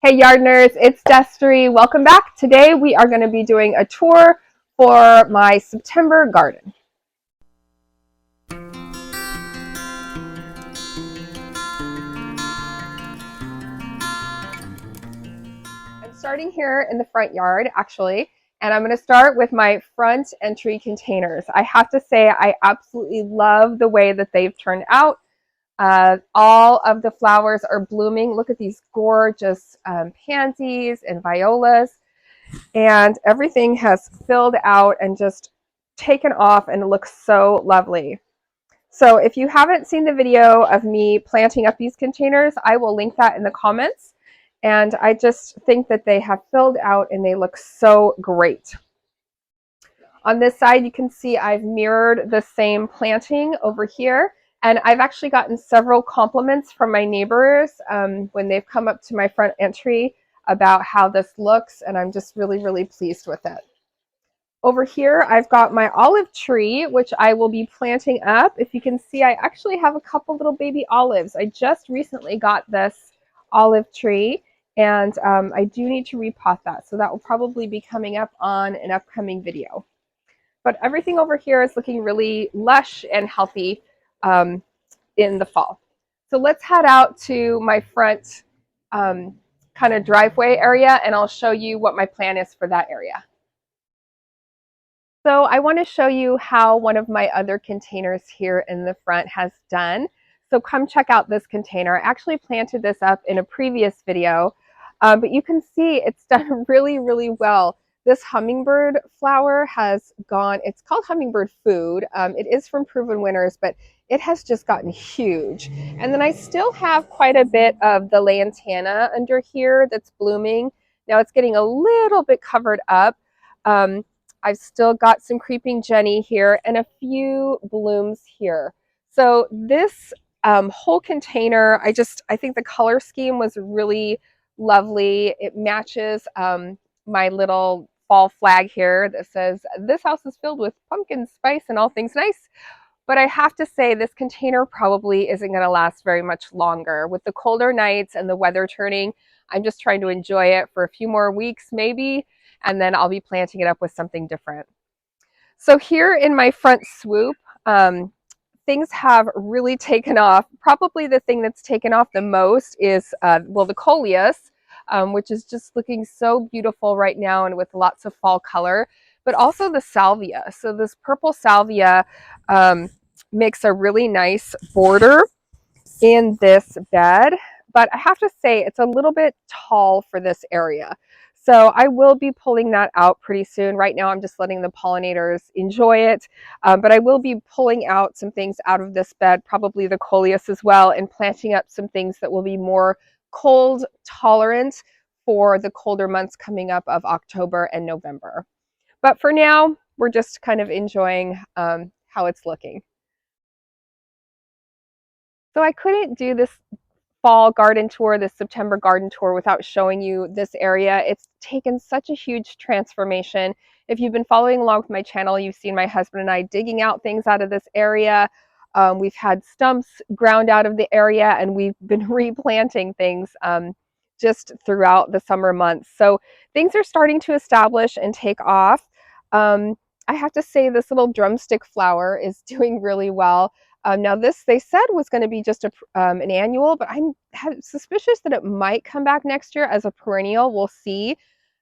Hey Yardners, it's Destry. Welcome back. Today we are going to be doing a tour for my September garden. I'm starting here in the front yard actually, and I'm going to start with my front entry containers. I have to say I absolutely love the way that they've turned out. All of the flowers are blooming. Look at these gorgeous pansies and violas. And everything has filled out and just taken off and it looks so lovely. So if you haven't seen the video of me planting up these containers, I will link that in the comments. And I just think that they have filled out and they look so great. On this side, you can see I've mirrored the same planting over here. And I've actually gotten several compliments from my neighbors when they've come up to my front entry about how this looks, and I'm just really pleased with it. Over here, I've got my olive tree, which I will be planting up. If you can see, I actually have a couple little baby olives. I just recently got this olive tree, and I do need to repot that, so that will probably be coming up on an upcoming video. But everything over here is looking really lush and healthy in the fall. So let's head out to my front kind of driveway area, and I'll show you what my plan is for that area. So I want to show you how one of my other containers here in the front has done. So come check out this container. I actually planted this up in a previous video, but you can see it's done really well. This hummingbird flower has gone, it's called hummingbird food. It is from Proven Winners, but it has just gotten huge. And then I still have quite a bit of the lantana under here that's blooming. Now it's getting a little bit covered up. I've still got some creeping Jenny here and a few blooms here. So this whole container, I think the color scheme was really lovely. It matches my little fall flag here that says, "This house is filled with pumpkin spice and all things nice." But I have to say this container probably isn't going to last very much longer. With the colder nights and the weather turning, I'm just trying to enjoy it for a few more weeks maybe, and then I'll be planting it up with something different. So here in my front swoop, things have really taken off. Probably the thing that's taken off the most is, well, the coleus, which is just looking so beautiful right now and with lots of fall color, but also the salvia. So this purple salvia makes a really nice border in this bed, but I have to say it's a little bit tall for this area. So I will be pulling that out pretty soon. Right now I'm just letting the pollinators enjoy it, but I will be pulling out some things out of this bed, probably the coleus as well, and planting up some things that will be more cold tolerant for the colder months coming up of October and November. But for now, we're just kind of enjoying how it's looking. So I couldn't do this fall garden tour, this September garden tour, without showing you this area. It's taken such a huge transformation. If you've been following along with my channel, you've seen my husband and I digging out things out of this area. We've had stumps ground out of the area, and we've been replanting things just throughout the summer months. So things are starting to establish and take off. I have to say this little drumstick flower is doing really well. Now this, they said, was going to be just an annual, but I'm suspicious that it might come back next year as a perennial. We'll see.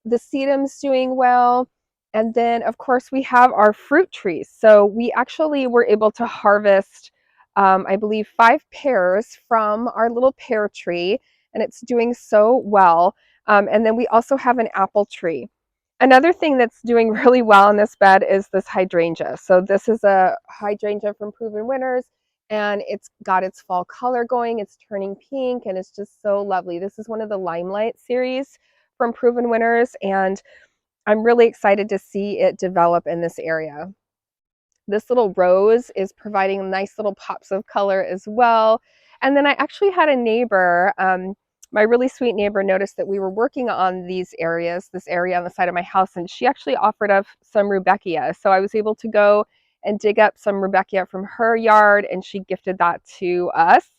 The sedum's doing well. And then, of course, we have our fruit trees. So we actually were able to harvest, I believe, 5 pears from our little pear tree, and it's doing so well. And then we also have an apple tree. Another thing that's doing really well in this bed is this hydrangea. So this is a hydrangea from Proven Winners, and it's got its fall color going. It's turning pink, and it's just so lovely. This is one of the Limelight series from Proven Winners, and I'm really excited to see it develop in this area. This little rose is providing nice little pops of color as well. And then I actually had a neighbor, my really sweet neighbor, noticed that we were working on these areas, this area on the side of my house, and she actually offered up some rudbeckia. So I was able to go and dig up some rudbeckia from her yard, and she gifted that to us.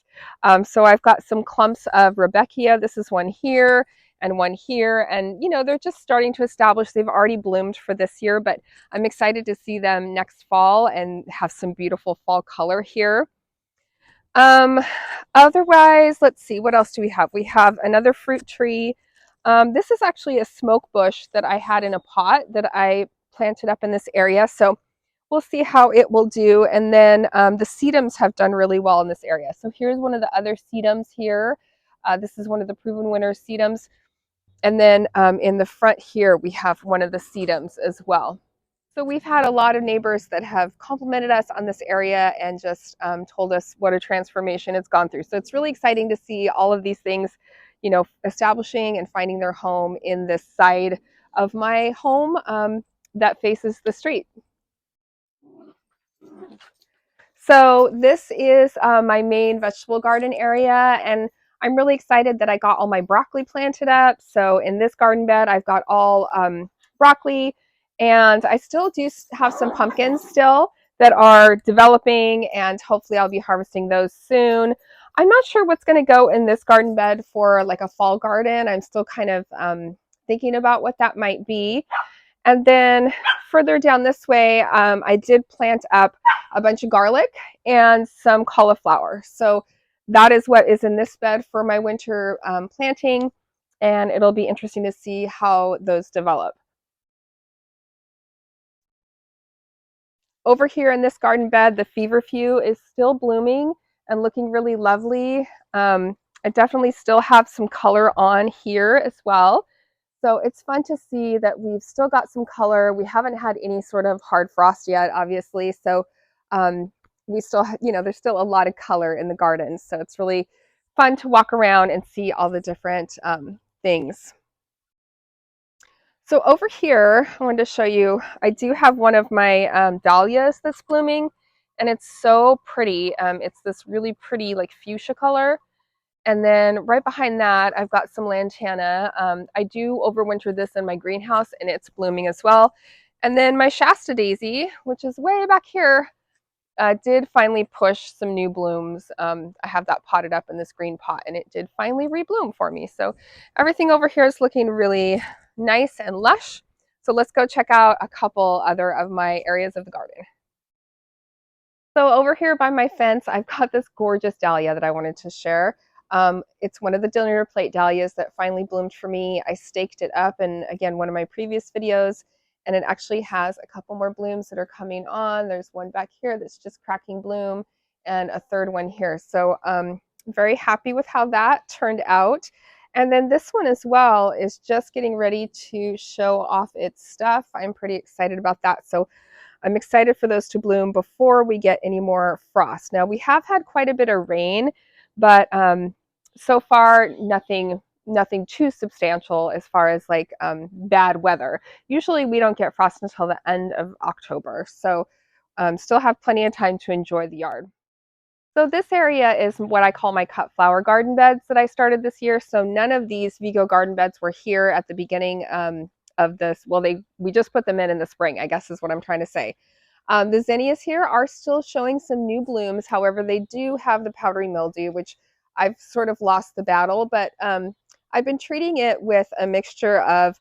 So I've got some clumps of rudbeckia. This is one here, and one here. And, you know, they're just starting to establish. They've already bloomed for this year, but I'm excited to see them next fall and have some beautiful fall color here. Um, Otherwise, let's see, what else do we have? We have another fruit tree. This is actually a smoke bush that I had in a pot that I planted up in this area. So we'll see how it will do. And then the sedums have done really well in this area. So here's one of the other sedums here. This is one of the proven winner sedums. And then in the front here, we have one of the sedums as well. So we've had a lot of neighbors that have complimented us on this area and just told us what a transformation it's gone through. So it's really exciting to see all of these things, you know, establishing and finding their home in this side of my home that faces the street. So this is my main vegetable garden area, and I'm really excited that I got all my broccoli planted up. So in this garden bed, I've got all broccoli, and I still do have some pumpkins still that are developing, and hopefully I'll be harvesting those soon. I'm not sure what's going to go in this garden bed for like a fall garden. I'm still kind of thinking about what that might be. And then further down this way, I did plant up a bunch of garlic and some cauliflower. So that is what is in this bed for my winter planting, and it'll be interesting to see how those develop. Over here in this garden bed, the feverfew is still blooming and looking really lovely. I definitely still have some color on here as well. So it's fun to see that we've still got some color. We haven't had any sort of hard frost yet, obviously. So we still, you know, there's still a lot of color in the garden. So it's really fun to walk around and see all the different things. So over here, I wanted to show you, I do have one of my dahlias that's blooming, and it's so pretty. It's this really pretty like fuchsia color. And then right behind that, I've got some lantana. I do overwinter this in my greenhouse, and it's blooming as well. And then my Shasta daisy, which is way back here, did finally push some new blooms. I have that potted up in this green pot, and it did finally rebloom for me. So everything over here is looking really nice and lush. So let's go check out a couple other of my areas of the garden. So over here by my fence, I've got this gorgeous dahlia that I wanted to share. It's one of the dinner plate dahlias that finally bloomed for me. I staked it up in, again, one of my previous videos, and it actually has a couple more blooms that are coming on. There's one back here that's just cracking bloom, and a third one here. So I'm very happy with how that turned out. And then this one as well is just getting ready to show off its stuff. I'm pretty excited about that. So I'm excited for those to bloom before we get any more frost. Now we have had quite a bit of rain, but so far nothing too substantial as far as like bad weather. Usually we don't get frost until the end of October, so still have plenty of time to enjoy the yard. So this area is what I call my cut flower garden beds that I started this year. So none of these Vego garden beds were here at the beginning of this. Well, we just put them in the spring, I guess is what I'm trying to say. The zinnias here are still showing some new blooms. However, they do have the powdery mildew, which I've sort of lost the battle, but I've been treating it with a mixture of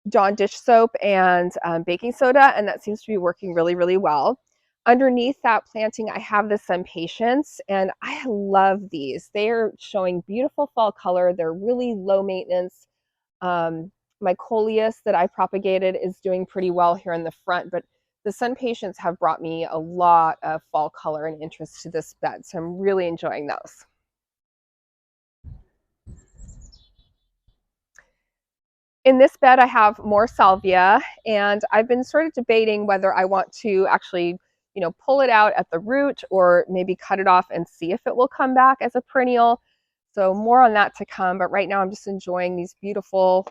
Dawn dish soap and baking soda, and that seems to be working really, really well. Underneath that planting, I have the Sun Patience, and I love these. They are showing beautiful fall color. They're really low maintenance. My coleus that I propagated is doing pretty well here in the front, but the Sun Patience have brought me a lot of fall color and interest to this bed, so I'm really enjoying those. In this bed, I have more salvia, and I've been sort of debating whether I want to actually, you know, pull it out at the root or maybe cut it off and see if it will come back as a perennial. So more on that to come, but right now I'm just enjoying these beautiful,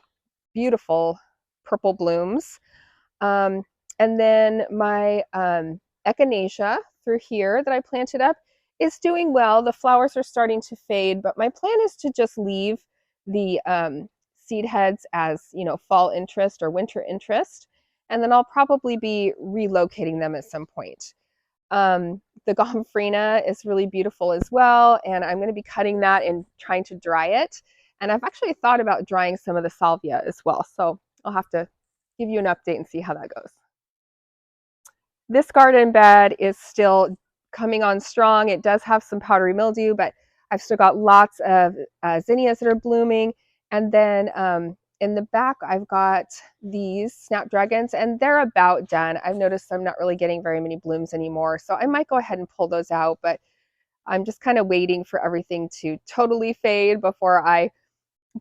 beautiful purple blooms. And then my echinacea through here that I planted up is doing well. The flowers are starting to fade, but my plan is to just leave the seed heads as, you know, fall interest or winter interest, and then I'll probably be relocating them at some point. The gomphrena is really beautiful as well, and I'm going to be cutting that and trying to dry it. And I've actually thought about drying some of the salvia as well. So I'll have to give you an update and see how that goes. This garden bed is still coming on strong. It does have some powdery mildew, but I've still got lots of zinnias that are blooming. And then in the back, I've got these snapdragons, and they're about done. I've noticed I'm not really getting very many blooms anymore, so I might go ahead and pull those out, but I'm just kind of waiting for everything to totally fade before I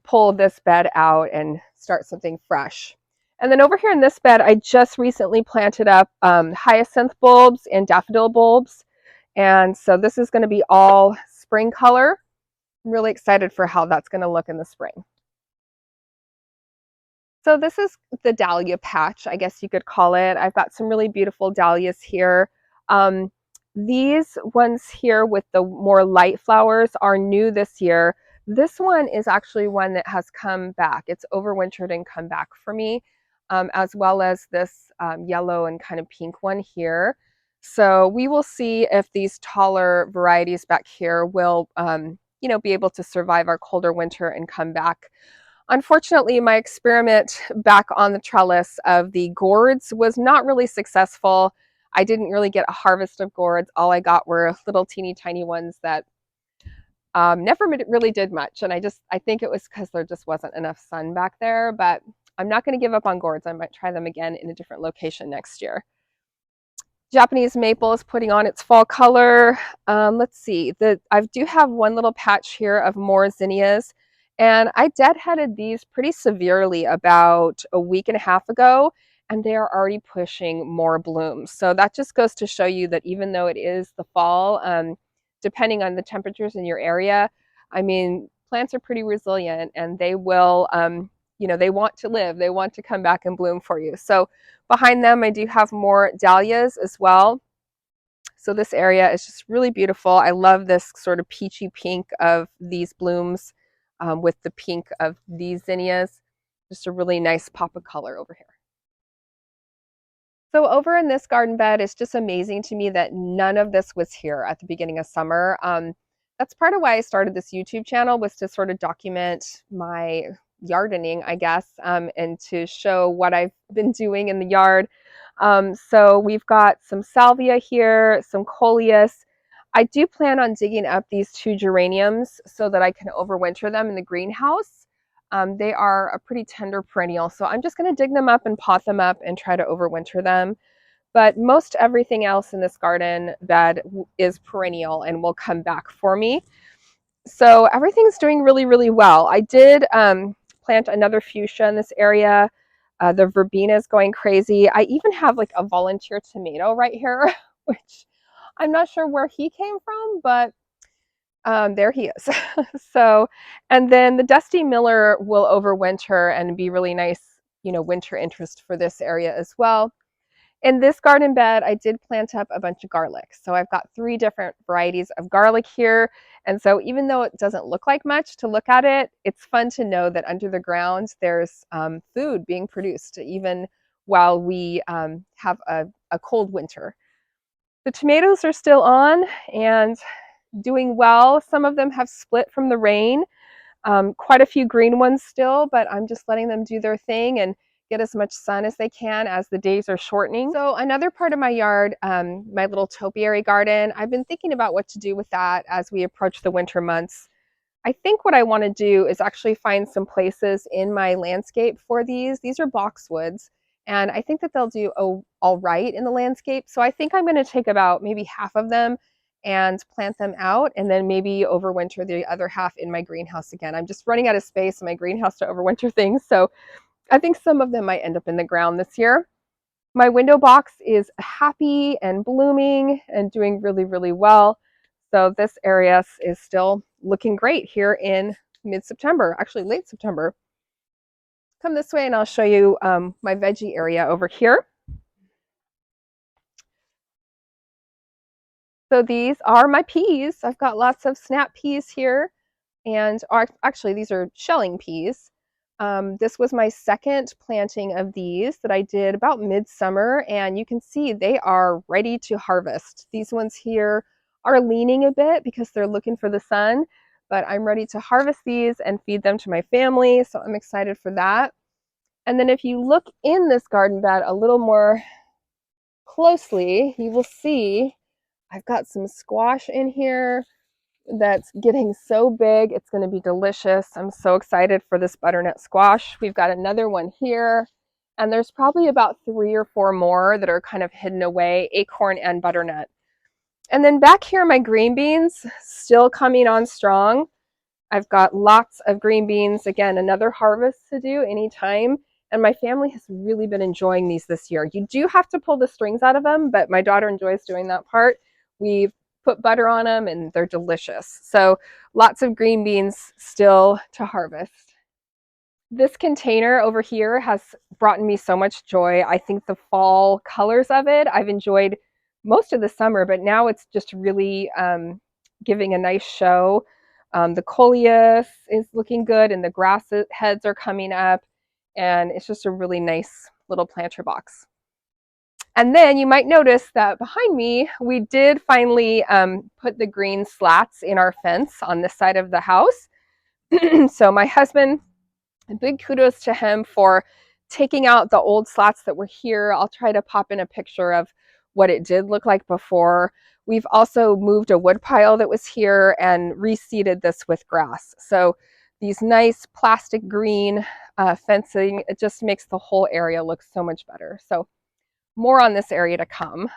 pull this bed out and start something fresh. And then over here in this bed, I just recently planted up hyacinth bulbs and daffodil bulbs. And so this is going to be all spring color. I'm really excited for how that's going to look in the spring. So this is the dahlia patch, I guess you could call it. I've got some really beautiful dahlias here. These ones here with the more light flowers are new this year. This one is actually one that has come back. It's overwintered and come back for me, as well as this yellow and kind of pink one here. So we will see if these taller varieties back here will, be able to survive our colder winter and come back. Unfortunately, my experiment back on the trellis of the gourds was not really successful. I didn't really get a harvest of gourds. All I got were little teeny tiny ones that never really did much. And I think it was because there just wasn't enough sun back there, but I'm not going to give up on gourds. I might try them again in a different location next year. Japanese maple is putting on its fall color. Let's see, I do have one little patch here of more zinnias, and I deadheaded these pretty severely about a week and a half ago, and they are already pushing more blooms. So that just goes to show you that even though it is the fall, depending on the temperatures in your area, I mean, plants are pretty resilient, and they will, they want to live. They want to come back and bloom for you. So behind them, I do have more dahlias as well. So this area is just really beautiful. I love this sort of peachy pink of these blooms with the pink of these zinnias. Just a really nice pop of color over here. So over in this garden bed, it's just amazing to me that none of this was here at the beginning of summer. That's part of why I started this YouTube channel, was to sort of document my yardening, I guess, and to show what I've been doing in the yard. So we've got some salvia here, some coleus. I do plan on digging up these 2 geraniums so that I can overwinter them in the greenhouse. They are a pretty tender perennial, so I'm just going to dig them up and pot them up and try to overwinter them. But most everything else in this garden bed is perennial and will come back for me. So everything's doing really, really well. I did plant another fuchsia in this area. The verbena is going crazy. I even have like a volunteer tomato right here, which I'm not sure where he came from, but there he is. So, and then the Dusty Miller will overwinter and be really nice, winter interest for this area as well. In this garden bed, I did plant up a bunch of garlic. So I've got 3 different varieties of garlic here. And so even though it doesn't look like much to look at it, it's fun to know that under the ground, there's food being produced, even while we have a cold winter. The tomatoes are still on and doing well. Some of them have split from the rain. Quite a few green ones still, but I'm just letting them do their thing and get as much sun as they can as the days are shortening. So another part of my yard, my little topiary garden, I've been thinking about what to do with that as we approach the winter months. I think what I want to do is actually find some places in my landscape for these. These are boxwoods, and I think that they'll do all right in the landscape. So I think I'm going to take about maybe half of them and plant them out, and then maybe overwinter the other half in my greenhouse again. I'm just running out of space in my greenhouse to overwinter things, so I think some of them might end up in the ground this year. My window box is happy and blooming and doing really, really well. So this area is still looking great here in mid-September, actually late September. Come this way and I'll show you my veggie area over here. So these are my peas. I've got lots of snap peas here, and actually these are shelling peas. This was my second planting of these that I did about midsummer, and you can see they are ready to harvest. These ones here are leaning a bit because they're looking for the sun, but I'm ready to harvest these and feed them to my family, so I'm excited for that. And then if you look in this garden bed a little more closely, you will see I've got some squash in here that's getting so big. It's going to be delicious. I'm so excited for this butternut squash. We've got another one here, and there's probably about 3 or 4 more that are kind of hidden away, acorn and butternut. And then back here, my green beans still coming on strong. I've got lots of green beans. Again, another harvest to do anytime. And my family has really been enjoying these this year. You do have to pull the strings out of them, but my daughter enjoys doing that part. We've put butter on them and they're delicious. So lots of green beans still to harvest. This container over here has brought me so much joy. I think the fall colors of it, I've enjoyed most of the summer, but now it's just really giving a nice show. The coleus is looking good and the grass heads are coming up, and it's just a really nice little planter box. And then you might notice that behind me, we did finally put the green slats in our fence on this side of the house. So my husband, big kudos to him for taking out the old slats that were here. I'll try to pop in a picture of what it did look like before. We've also moved a wood pile that was here and reseeded this with grass. So these nice plastic green fencing, it just makes the whole area look so much better. So more on this area to come.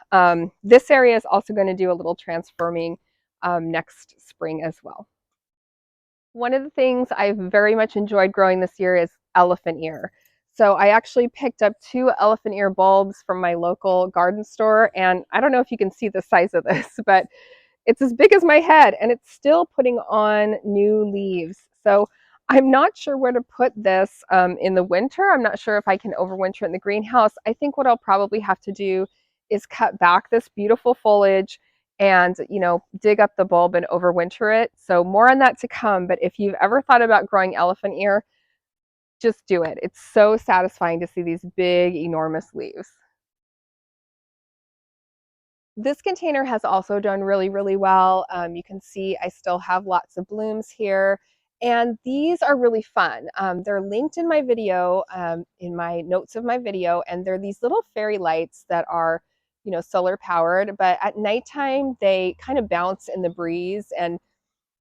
This area is also going to do a little transforming next spring as well. One of the things I've very much enjoyed growing this year is elephant ear. So I actually picked up 2 elephant ear bulbs from my local garden store, and I don't know if you can see the size of this, but it's as big as my head and it's still putting on new leaves. So I'm not sure where to put this in the winter. I'm not sure if I can overwinter in the greenhouse. I think what I'll probably have to do is cut back this beautiful foliage and, dig up the bulb and overwinter it. So more on that to come. But if you've ever thought about growing elephant ear, just do it. It's so satisfying to see these big, enormous leaves. This container has also done really, really well. You can see I still have lots of blooms here. And these are really fun. They're linked in my video, in my notes of my video, and they're these little fairy lights that are solar powered, but at nighttime they kind of bounce in the breeze, and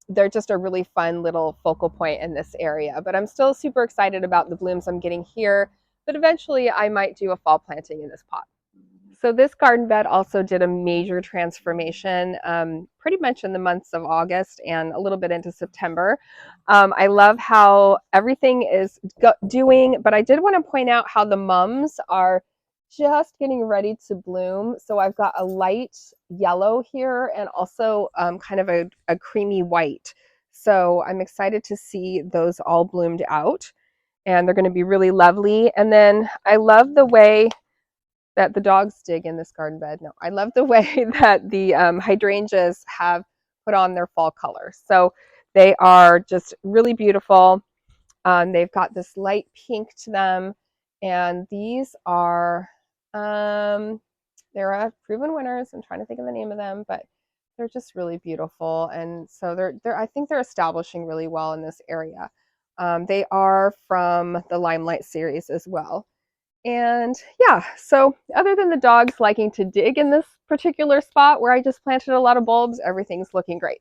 they're just a really fun little focal point in this area. But I'm still super excited about the blooms I'm getting here, but eventually I might do a fall planting in this pot. So this garden bed also did a major transformation pretty much in the months of August and a little bit into September. I love how everything is doing, but I did want to point out how the mums are just getting ready to bloom. So I've got a light yellow here and also kind of a creamy white. So I'm excited to see those all bloomed out, and they're going to be really lovely. And then I love the way that the dogs dig in this garden bed. No, I love the way that the hydrangeas have put on their fall color. So they are just really beautiful. They've got this light pink to them, and these are they're proven winners. I'm trying to think of the name of them, but they're just really beautiful. And so I think they're establishing really well in this area. They are from the Limelight series as well. And yeah, so other than the dogs liking to dig in this particular spot where I just planted a lot of bulbs, everything's looking great.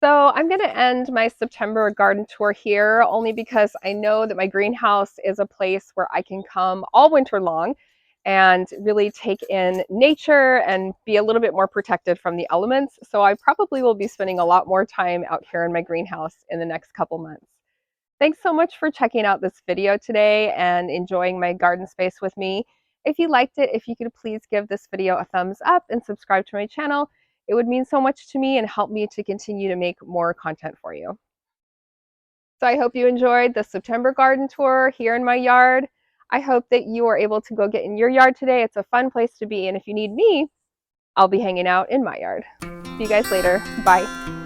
So I'm going to end my September garden tour here only because I know that my greenhouse is a place where I can come all winter long and really take in nature and be a little bit more protected from the elements. So I probably will be spending a lot more time out here in my greenhouse in the next couple months. Thanks so much for checking out this video today and enjoying my garden space with me. If you liked it, if you could please give this video a thumbs up and subscribe to my channel, it would mean so much to me and help me to continue to make more content for you. So I hope you enjoyed the September garden tour here in my yard. I hope that you are able to go get in your yard today. It's a fun place to be, and if you need me, I'll be hanging out in my yard. See you guys later. Bye.